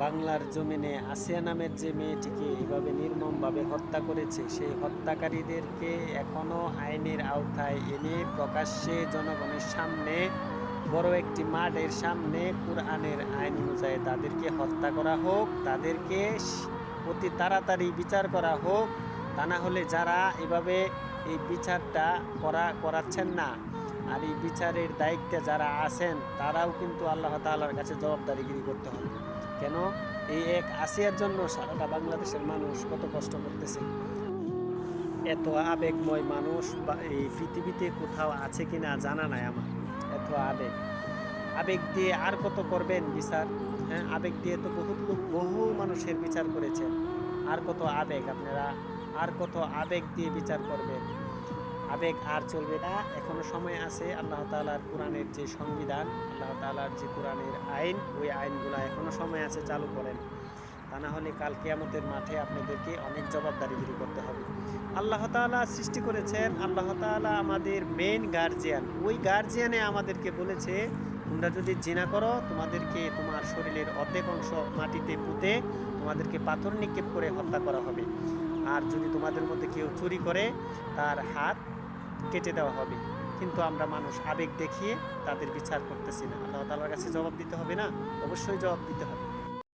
বাংলার জমিনে আসিয়া নামের যে মেয়েটিকে এইভাবে নির্মমভাবে হত্যা করেছে, সেই হত্যাকারীদেরকে এখনও আইনের আওতায় এনে প্রকাশ্যে জনগণের সামনে বড় একটি মাঠের সামনে কোরআনের আইন অনুযায়ী তাদেরকে হত্যা করা হোক, তাদেরকে অতি তাড়াতাড়ি বিচার করা হোক। তা না হলে যারা এভাবে এই বিচারটা করাচ্ছেন না, আর এই বিচারের দায়িত্বে যারা আছেন, তারাও কিন্তু আল্লাহ তাআলার কাছে জবাবদারিগিরি করতে হবে। কেন? এই এক আসিয়ার জন্য সারাটা বাংলাদেশের মানুষ কত কষ্ট করতেছে। এত আবেগময় মানুষ বা এই পৃথিবীতে কোথাও আছে কিনা জানা নাই আমার। এত আবেগ, আবেগ দিয়ে আর কত করবেন বিচার? হ্যাঁ, আবেগ দিয়ে তো বহু মানুষের বিচার করেছেন। আর কত আবেগ আপনারা, আর কত আবেগ দিয়ে বিচার করবেন? আবেগ আর চলবে না, এখনো সময় আছে। আল্লাহ তাআলার কোরআনের যে সংবিধান, আল্লাহ তাআলার যে কোরআনের আইন, ওই আইনগুলো এখনো সময় আছে, চালু করেন। তা না হলে কাল কিয়ামতের মাঠে আপনাদেরকে অনেক জবাবদারিগিরি করতে হবে। আল্লাহ তাআলা সৃষ্টি করেছেন, আল্লাহ তাআলা আমাদের মেইন গার্জিয়ান। ওই গার্জিয়ানে আমাদেরকে বলেছে, তোমরা যদি জিনা করো, তোমাদেরকে তোমার শরীরের অর্ধেক অংশ মাটিতে পুঁতে তোমাদেরকে পাথর নিক্ষেপ করে হত্যা করা হবে। আর যদি তোমাদের মধ্যে কেউ চুরি করে, তার হাত কেটে দেওয়া হবে। কিন্তু আমরা মানুষ আবেগ দেখিয়ে তাদের বিচার করতেছি না। আল্লাহ তাআলার কাছে জবাব দিতে হবে না? অবশ্যই জবাব দিতে হবে।